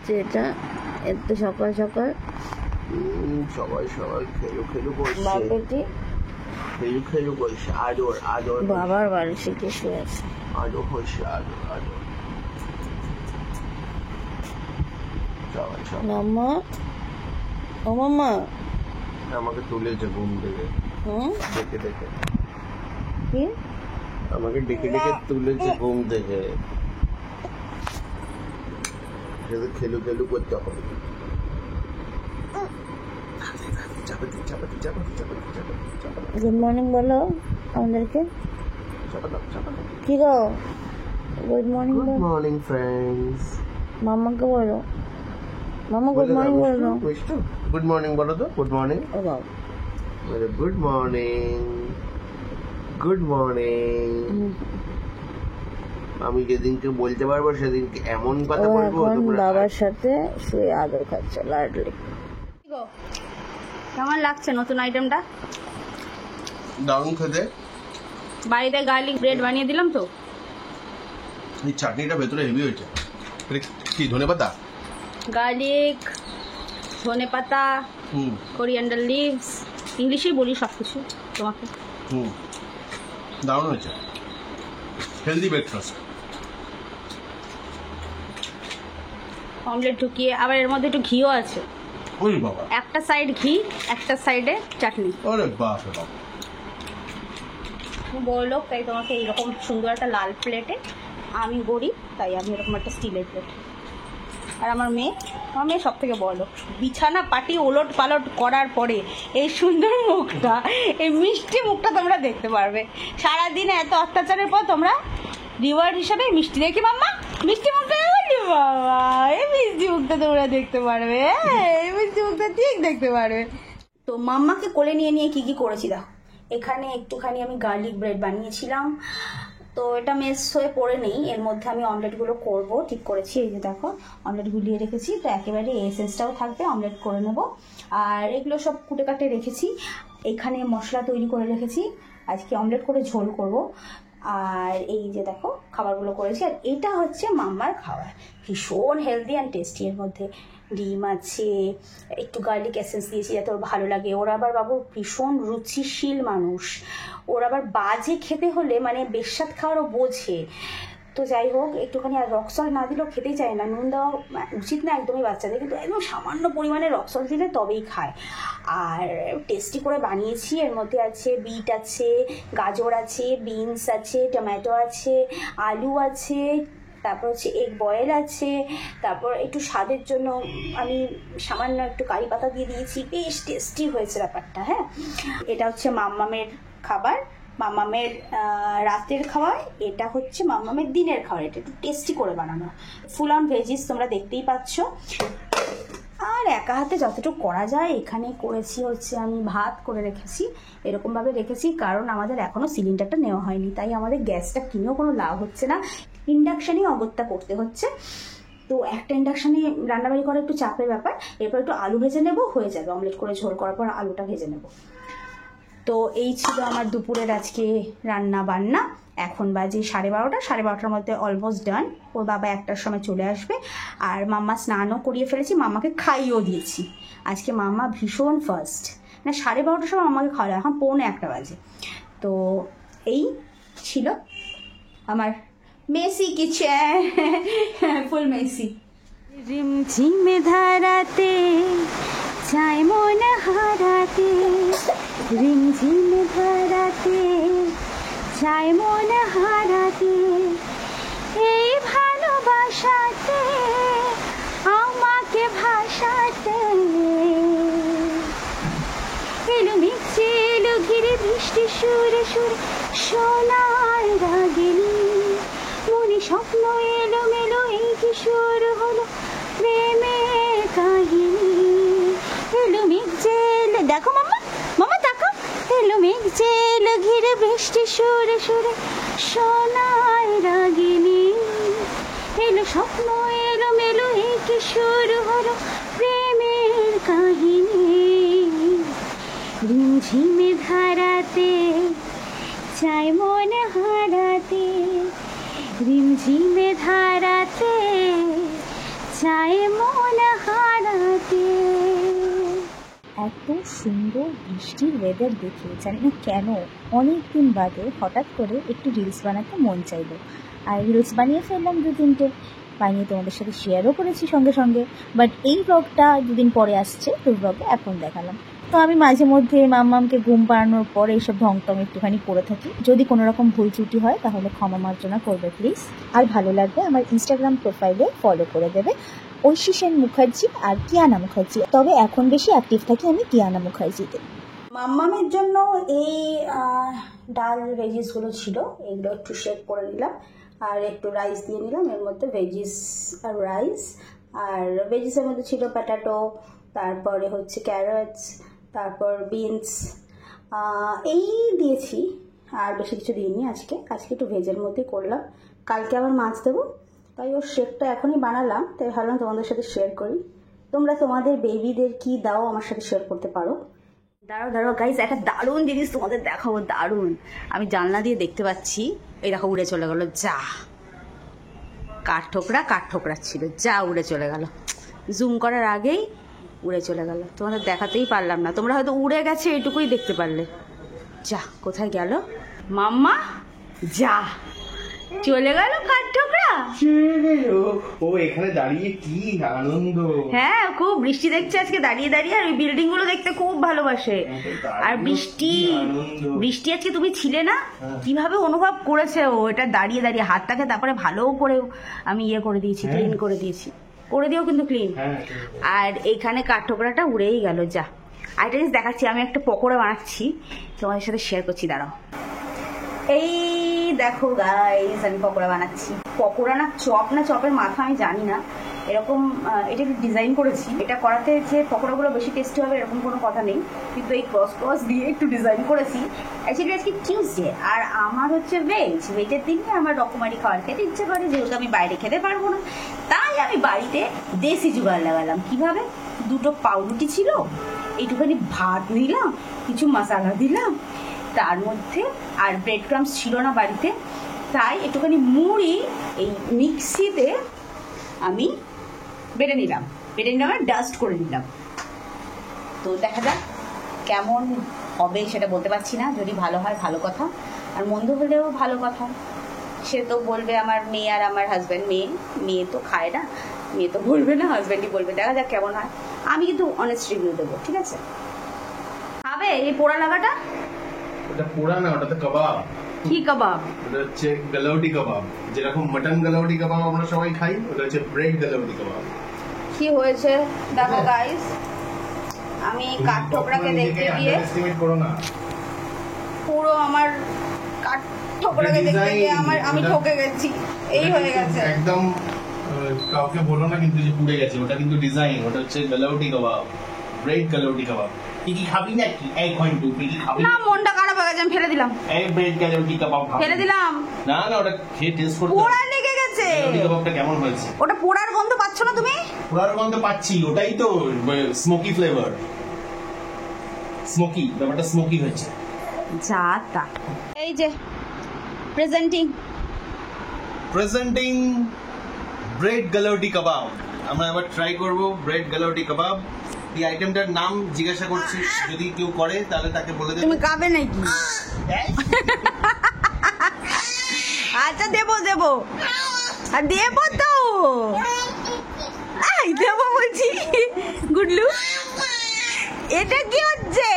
হচ্ছে এটা এত সকাল সকাল সবাই সবাই খেলু খেলু করছে, বাপেটি খেলু খেলু করছে, আদর আদর বাবার বাড়ি শিখে শুয়ে আছে, আদর হচ্ছে, আদর আদর। সবাই সবাই মাম্মা ও মাম্মা আমাকে তুলেছে ঘুম থেকে, ডেকে ডেকে কি আমাকে ডেকে ডেকে তুলেছে ঘুম থেকে। শুধু খেলু খেলু করতে হবে। গুড মর্নিং বলো আমাদেরকে, কি গো good morning good morning friends. মাম্মাকে বলো, মাম্মা গুড মর্নিং বলো, গুড মর্নিং বলো তো, গুড মর্নিং, ও বাবা গুড মর্নিং, গুড মর্নিং। আমি যেদিনকে বলতে পারবো সেদিনকে এমন কথা বলবো এখন বাবার সাথে শুয়ে আদর খাচ্ছে লাডলি। কেমন লাগছে নতুন আইটেমটা? দারুণ খেতে। বাড়িতে গার্লিক ব্রেড বানিয়ে দিলাম তো। এই চাটনিটা ভেতরে হেভি হয়েছে। কি ধনেপাতা, গার্লিক, ধনেপাতা, কোরিয়ান্ডার লিভস, ইংলিশেই বলি সব কিছু তোমাকে। দারুণ হয়েছে, হেলদি ব্রেকফাস্ট। অমলেট ঢুকিয়ে আবার এর মধ্যে একটু ঘিও আছে। ওই বাবা, একটা সাইড ঘি, একটা সাইডে চাটনি। আরে বাপ রে বাপ। বললো তাই তোমাকে এইরকম সুন্দর একটা লাল প্লেটে, আমি গরিব তাই আমি এরকম একটা স্টিলের প্লেট। আর আমার মেয়ে সব থেকে বড়, বিছানা পাটি ওলট পালট করার পরে এই সুন্দর মুখটা, এই মিষ্টি মুখটা তোমরা দেখতে পারবে। সারাদিনে এত অত্যাচারের পর তোমরা রিওয়ার্ড হিসাবে মিষ্টি দেখি মাম্মা, মিষ্টি মুখটা বাবা, এই মিষ্টি মুখটা তোমরা দেখতে পারবে, এই মিষ্টি মুখটা ঠিক দেখতে পারবে। তো মাম্মাকে কোলে নিয়ে নিয়ে কি করেছি দেখো। এখানে একটুখানি আমি গার্লিক ব্রেড বানিয়েছিলাম, তো এটা মেস হয়ে পড়ে নেই, এর মধ্যে আমি অমলেটগুলো করব ঠিক করেছি। এই যে দেখো অমলেট গুলিয়ে রেখেছি, তো একেবারে এসেন্সটাও থাকবে, অমলেট করে নেব। আর এগুলো সব কুটে কাটে রেখেছি, এখানে মশলা তৈরি করে রেখেছি, আজকে অমলেট করে ঝোল করব। আর এই যে দেখো খাবারগুলো করেছি, আর এটা হচ্ছে মাম্মার খাবার, ভীষণ হেলদি অ্যান্ড টেস্টি। এর মধ্যে ডিম আছে, একটু গার্লিক এসেন্স দিয়েছি যাতে ওর ভালো লাগে। ওরা আবার বাবু ভীষণ রুচিশীল মানুষ, ওর আবার বাজে খেতে হলে মানে বেস্বাদ খাওয়ারও বোঝে। তো যাই হোক, একটুখানি আর রক সল্ট না দিলেও খেতেই চায় না, নুন দেওয়া উচিত না একদমই বাচ্চাদের, কিন্তু একদম সামান্য পরিমাণে রক সল্ট দিলে তবেই খায়। আর টেস্টি করে বানিয়েছি, এর মধ্যে আছে বিট আছে, গাজর আছে, বিনস আছে, টমেটো আছে, আলু আছে, তারপর হচ্ছে এগ বয়েল আছে, তারপর একটু স্বাদের জন্য আমি সামান্য একটু কারি পাতা দিয়ে দিয়েছি, বেশ টেস্টি হয়েছে ব্যাপারটা। হ্যাঁ, এটা হচ্ছে মাম্মামের খাবার, মাম্মামের রাতের খাবার, এটা হচ্ছে মাম্মামের দিনের খাবার। এটা একটু টেস্টি করে বানানো, ফুল অন ভেজিস তোমরা দেখতেই পাচ্ছ। আর একা হাতে যতটুকু করা যায় এখানে করেছি হচ্ছে, আমি ভাত করে রেখেছি, এরকমভাবে রেখেছি কারণ আমাদের এখনও সিলিন্ডারটা নেওয়া হয়নি, তাই আমাদের গ্যাসটা কিনেও কোনো লাভ হচ্ছে না, ইন্ডাকশানেই অগত্যা করতে হচ্ছে। তো একটা ইন্ডাকশানে রান্নাবাড়ি করা একটু চাপের ব্যাপার। এরপর একটু আলু ভেজে নেব, হয়ে যাবে, অমলেট করে ঝোল করার পর আলুটা ভেজে নেব। তো এই ছিল আমার দুপুরের আজকে রান্না বান্না। এখন বাজে 12:30, 12:30টার মধ্যে অলমোস্ট ডান। ওর বাবা 1টার সময় চলে আসবে। আর মাম্মা স্নানও করিয়ে ফেলেছি, মাম্মাকে খাইয়েও দিয়েছি। আজকে মাম্মা ভীষণ ফার্স্ট, না 12:30টার সময় মাম্মাকে খাওয়া, এখন 1:45 বাজে। তো এই ছিল আমার মেসি কিচেন, ফুল মেসি। রিমঝিমে ধারাতে চাই মন হারাতে, রিমঝিমে ধারাতে চাই মন হারাতে, এই ভালোবাসাতে আমাকে ভাসাতে, এলো মিছে এলো ঘিরে বৃষ্টি সুরে সুরে সোনার রাগিনী, মনে স্বপ্ন এলো মেলো, এই কি শুরু হলো প্রেমের কাহিনী। এলো মেঘ জেলে, দেখো মাম্মা, মাম্মা দেখো, এলো মেঘ জেলে ঘিরে বৃষ্টি সুরে সুরে সোনার রাগিনী, এলো স্বপ্ন এলো মেলো, এই কি শুরু হলো প্রেমের কাহিনী। রিমঝিমে ধারাতে চাই মন হারাতে, রিমঝিমে ধারাতে যায় মন হারাতে। এত সুন্দর বৃষ্টির ওয়েদার দেখে জানি না কেন অনেক দিন বাদে হঠাৎ করে একটু রিলস বানাতে মন চাইলো। আর রিলস বানিয়ে ফেললাম 2-3টে, বানিয়ে তোমাদের সাথে শেয়ারও করেছি সঙ্গে সঙ্গে। বাট এই ব্লগটা দুদিন পরে আসছে, তো ব্লগে এখন দেখালাম। তো আমি মাঝে মধ্যে মাম্মামকে ঘুম পাড়ানোর পরে এইসব ঢংটং একটুখানি করে থাকি। যদি কোনো রকম ভুল ত্রুটি হয় তাহলে ক্ষমা মার্জনা করবে প্লিজ। আর ভালো লাগবে আমার ইনস্টাগ্রাম প্রোফাইলে ফলো করে দেবে, ঐশী সেন মুখার্জি আর কিয়ানা মুখার্জি। তবে এখন বেশি অ্যাক্টিভ থাকি আমি কিয়ানা মুখার্জিতে। মাম্মামের জন্য এই ডাল ভেজিসগুলো ছিল, এগুলো একটু শেক করে নিলাম আর একটু রাইস দিয়ে নিলাম। এর মধ্যে ভেজিস আর রাইস, আর ভেজিসের মধ্যে ছিল পটাটো, তারপরে হচ্ছে ক্যারটস, তারপর বিনস, এই দিয়েছি। আর বেশি কিছু দিইনি আজকে একটু ভেজের মধ্যেই করলাম। কালকে আবার মাছ দেবো, তাই ওর শেকটা এখনই বানালাম, তাই ভাবলাম তোমাদের সাথে শেয়ার করি। তোমরা তোমাদের বেবিদের কি দাও আমার সাথে শেয়ার করতে পারো। দাঁড়াও গাইস, একটা দারুণ জিনিস তোমাদের দেখাবো, দারুণ। আমি জানলা দিয়ে দেখতে পাচ্ছি, এই দেখো উড়ে চলে গেল, যা কাঠ ঠোকরা ছিল, যা উড়ে চলে গেল। জুম করার আগেই উড়ে চলে গেল, তোমাদের দেখাতেই পারলাম না। তোমরা হয়তো উড়ে গেছে এইটুকুই দেখতে পারলে। যা কোথায় গেল মাম্মা, যা চলে গেল কাঠঠোকরা। ও এখানে দাঁড়িয়ে কি আনন্দ। হ্যাঁ, খুব বৃষ্টি দেখছে আজকে দাঁড়িয়ে দাঁড়িয়ে, আর ওই বিল্ডিং গুলো দেখতে খুব ভালোবাসে। আর বৃষ্টি আজকে তুমি ছিলে না, কিভাবে অনুভব করেছে ও এটা দাঁড়িয়ে দাঁড়িয়ে। হাতটাকে তারপরে ভালো করে আমি করে দিয়েছি, ক্লিন করে দিয়েছি, করে দিও কিন্তু ক্লিন। আর এইখানে কাঠঠোকরাটা উড়েই গেল। যা আরেকটা জিনিস দেখাচ্ছি, আমি একটা পকোড়া বানাচ্ছি, তোমাদের সাথে শেয়ার করছি, দাঁড়াও। এই দেখো গাইস, আমি পকোড়া বানাচ্ছি। পকোড়া না চপ না চপের মাথা আমি জানি না, এরকম এটা একটু ডিজাইন করেছি। এটা করাতে যে পকোড়াগুলো বেশি টেস্টি হবে এরকম কোনো কথা নেই, কিন্তু এই ক্রস দিয়ে একটু ডিজাইন করেছি। অ্যাকচুয়ালি আজকে টিউসডে, আর আমার হচ্ছে ভেজের দিনে আমার রকমারি খাবার খেতে ইচ্ছে করে, যেহেতু আমি বাইরে খেতে পারবো না। তাই আমি বাড়িতে দেশি জুগাড় লাগালাম। কিভাবে? 2টো পাউরুটি ছিল, এইটুখানি ভাত নিলাম, কিছু মশলা দিলাম তার মধ্যে, আর ব্রেড ক্রামস ছিল না বাড়িতে, তাই একটুখানি মুড়ি এই মিক্সিতে আমি বেটে নিলাম আর ডাস্ট করে নিলাম। তো দেখা যাক কেমন হবে, সেটা বলতে পারছি না। যদি ভালো হয় ভালো কথা, আর মন্দ হলেও ভালো কথা। সে তো বলবে আমার মেয়ে আর আমার হাজব্যান্ড। মেয়ে তো খায় না, মেয়ে তো বলবে না, হাজব্যান্ডই বলবে। দেখা যাক কেমন হয়। আমি কিন্তু অনেস্ট রিভিউ দেবো, ঠিক আছে? খাবে এই পোড়া লাগাটা? ওটা পোড়া না, ওটা তো কাবাব। কি কাবাব? ওটা হচ্ছে গালাউটি কাবাব। যেরকম মটন গালাউটি কাবাব আমরা সবাই খাই, ওটা হচ্ছে ব্রেড গালাউটি কাবাব। কি হয়েছে দেখো গাইস, আমি কাঠঠোকরাকে দেখতে গিয়ে পুরো আমার কাঠঠোকরাকে দেখতে গিয়ে আমি ঠকে গেছি। এই হয়ে গেছে একদম। কাউকে বলো না কিন্তু যে পুড়ে গেছে, ওটা কিন্তু ডিজাইন। ওটা হচ্ছে গালাউটি কাবাব, ব্রেড গালাউটি কাবাব। কি খাবি নাকি? এই ঘন্টু কি খাবি না? মনটা খারাপ হয়ে গেছে, আমি ফেলে দিলাম। এই ব্রেড গালাউটি কাবাব ফেলে দিলাম। না ওটা খেয়ে টেস্ট করতে। পোড়া লেগে গেছে। গালাউটি কাবাবটা কেমন হয়েছে? ওটা পোড়ার গন্ধ পাচ্ছ না তুমি? পোড়ার গন্ধ পাচ্ছি, ওটাই তো স্মোকি ফ্লেভার। স্মোকি, ব্যাপারটা স্মোকি হয়েছে। যা তা। এই যে প্রেজেন্টিং ব্রেড গালাউটি কাবাব। আমরা এবার ট্রাই করব ব্রেড গালাউটি কাবাব। এই আইটেমটার নাম জিজ্ঞাসা করছিস, যদি কেউ করে তাহলে তাকে বলে দেব। তুমি খাবে নাকি? আচ্ছা দেবো আর দেবো তো, দেবো বলছি। গুডলু, এটা কি হচ্ছে?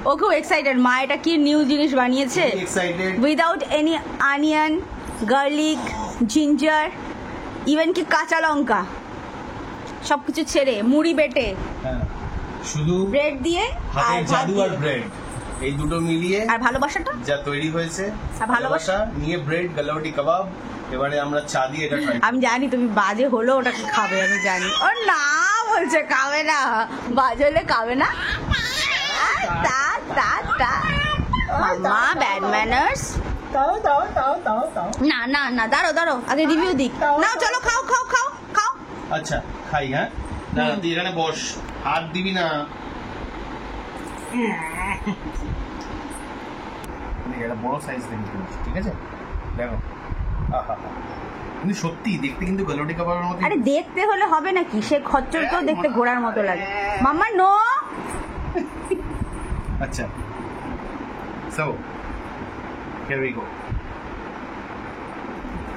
ও খুব এক্সাইটেড। মা এটা কি নিউ জিনিস বানিয়েছে, without any onion, garlic, ginger, even কি কাঁচা লঙ্কা, সবকিছু ছেড়ে মুড়ি বেটে শুধু ব্রেড দিয়ে আর জাদু আর ব্রেড, এই দুটো মিলিয়ে আর ভালোবাসাটা যা তৈরি হয়েছে। আর ভালোবাসা নিয়ে ব্রেড গালাউটি কাবাব। এবারে আমরা চা দিয়ে এটা ট্রাই। আমি জানি তুমি বাজে হলো ওটাকে খাবে, আমি জানি। ও না বলছে খাবে না, বাজে হলে খাবে না। মাম্মা ব্যাড ম্যানার্স। না দাঁড়ো আগে রিভিউ দিক। নাও চলো খাও। আচ্ছা খাই। হ্যাঁ না তুই এখানে বস, হাত দিবি না। এটা বড় সাইজ দেখি, ঠিক আছে? দেখো কিন্তু সত্যি দেখতে কিন্তু গালাউটি কাবাবের মতো। আরে দেখতে হলে হবে নাকি, সে খচ্চর তো দেখতে ঘোড়ার মতো লাগে। মাম্মা নো। আচ্ছা, সো হিয়ার উই গো।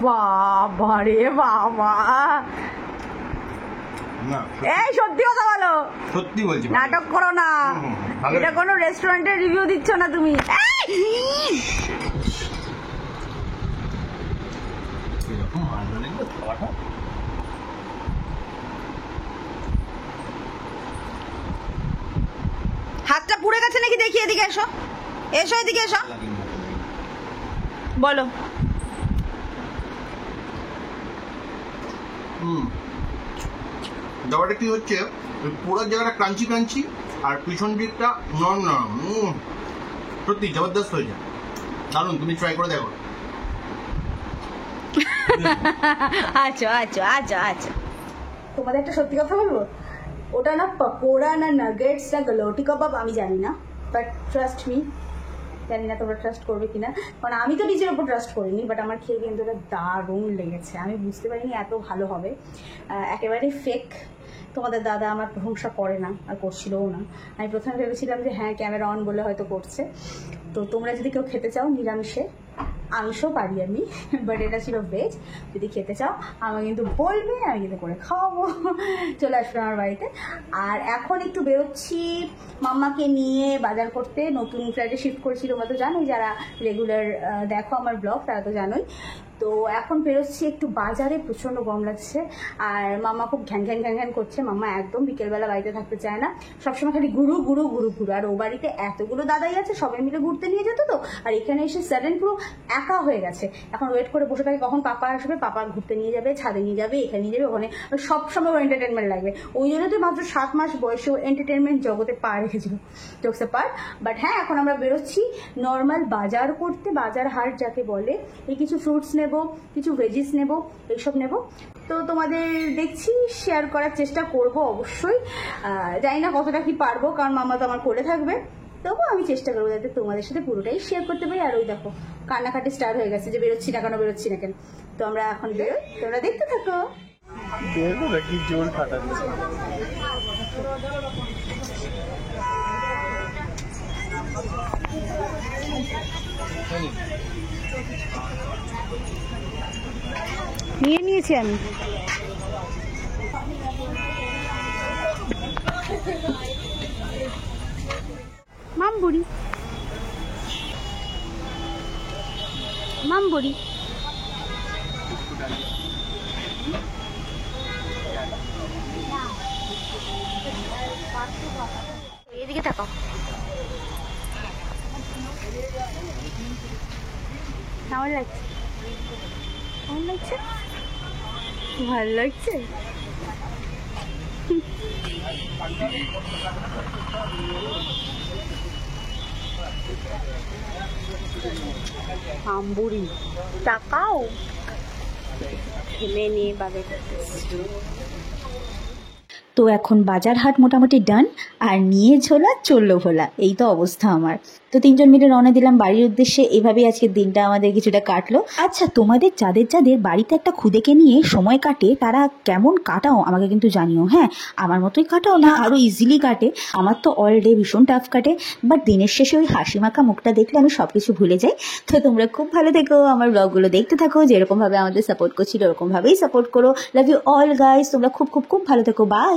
বাবা রে বাবা, না এই সত্যি কথা বলো, সত্যি বলছি, নাটক করো না। ভালো। এটা কোনো রেস্টুরেন্টের রিভিউ দিচ্ছ না তুমি। এরকম মারলো না কিন্তু খাওয়াটা। হাতটা পুড়ে গেছে নাকি দেখি, এদিকে এসো, এসো এদিকে এসো, বলো। ব্যাপারটা কি হচ্ছে, ওই পুরো জায়গাটা ক্রাঞ্চি ক্রাঞ্চি আর পিছন দিকটা নরম নরম। সত্যি জবরদস্ত হয়ে যায়, দারুণ। তুমি ট্রাই করে দেখো। আচ্ছা আচ্ছা আচ্ছা আচ্ছা, তোমাদের একটা সত্যি কথা বলবো, ওটা না পকোড়া না নাগেটস না গালাউটি কাবাব আমি জানি না, বাট ট্রাস্ট মি, জানি না তোমরা ট্রাস্ট করবে কিনা, কারণ আমি তো নিজের ওপর ট্রাস্ট করিনি, বাট আমার খেয়ে কিন্তু ওটা দারুণ লেগেছে। আমি বুঝতে পারিনি এত ভালো হবে, একেবারে ফেক। তোমাদের দাদা আমার প্রশংসা করে না আর করছিলও না। আমি প্রথমে ভেবেছিলাম যে হ্যাঁ ক্যামেরা অন বলে হয়তো করছে। তো তোমরা যদি কেউ খেতে চাও নিরামিষে, আমিষও পারি আমি, বাট এটা ছিল ভেজ, যদি খেতে চাও আমাকে কিন্তু বলবে, আমি কিন্তু করে খাওয়াবো। চলে আসবে আমার বাড়িতে। আর এখন একটু বেরোচ্ছি মাম্মাকে নিয়ে বাজার করতে, নতুন ফ্ল্যাটে শিফট করেছি, তোমরা তো জানোই, যারা রেগুলার দেখো আমার ব্লগ তারা তো জানোই। তো এখন বেরোচ্ছি একটু বাজারে, প্রচণ্ড গরম লাগছে আর মাম্মা খুব ঘ্যান ঘ্যান ঘ্যান ঘ্যান করছে। মাম্মা একদম বিকেলবেলা বাড়িতে থাকতে চায় না, সবসময় খালি ঘুরু ঘুরু ঘুরু ঘুরু। আর ও বাড়িতে এতগুলো দাদাই আছে, সবাই মিলে ঘুরতে নিয়ে যেত, তো আর এখানে এসে সাডেন পুরো একা হয়ে গেছে। এখন ওয়েট করে বসে থাকে কখন পাপা আসবে, পাপা ঘুরতে নিয়ে যাবে, ছাদে নিয়ে যাবে, এখানে নিয়ে যাবে, ওখানে, সবসময় এন্টারটেনমেন্ট লাগবে। ওই জন্য তো মাত্র 7 মাস বয়সে ও এন্টারটেনমেন্ট জগতে পা রেখেছিল, জোকসে পার। বাট হ্যাঁ, এখন আমরা বেরোচ্ছি নর্মাল বাজার করতে, বাজার হাট যাকে বলে। এই কিছু ফ্রুটস নেব, কিছু ভেজিস নেব, এইসব নেব। তো তোমাদের দেখছি শেয়ার করার চেষ্টা করব অবশ্যই। জানি না কতটা কি পারবো, কারণ মামা তো আমার করে থাকবে, তবু আমি চেষ্টা করবো যাতে তোমাদের সাথে পুরোটাই শেয়ার করতে পারি। আর ওই দেখো কান্নাকাটি স্টার্ট হয়ে গেছে যে বেরোচ্ছি না কেন, বেরোচ্ছি না কেন। তো আমরা এখন বেরোই, তোমরা দেখতে থাকো। কি জোর ফাটাচ্ছে। নিয়ে নিয়েছি আমি। মামবুড়ি মামবুড়ি, এদিকে তাকাও। কেমন লাগছে? কেমন লাগছে? ভালো লাগছে? আমবুড়ি তাকাও, খেলে নিয়ে বাজার করতেছি। তো এখন বাজার হাট মোটামুটি ডান, আর নিয়ে ঝোলা চললো ভোলা, এই তো অবস্থা আমার। তো 3জন মিলে রওনা দিলাম বাড়ির উদ্দেশ্যে। এভাবেই আজকের দিনটা আমাদের কিছুটা কাটলো। আচ্ছা, তোমাদের যাদের যাদের বাড়িতে একটা খুদেকে নিয়ে সময় কাটে, তারা কেমন কাটাও আমাকে কিন্তু জানিও। হ্যাঁ, আমার মতোই কাটাও না আরও ইজিলি কাটে। আমার তো অল ডে ভীষণ টাফ কাটে, বাট দিনের শেষে ওই হাসি মাখা মুখটা দেখলে আমি সব কিছু ভুলে যাই। তো তোমরা খুব ভালো থেকো, আমার ব্লগগুলো দেখতে থাকো, যেরকমভাবে আমাদের সাপোর্ট করছিল ওরকমভাবেই সাপোর্ট করো। লাভ ইউ অল গাইস, তোমরা খুব খুব খুব ভালো থেকো, বাই।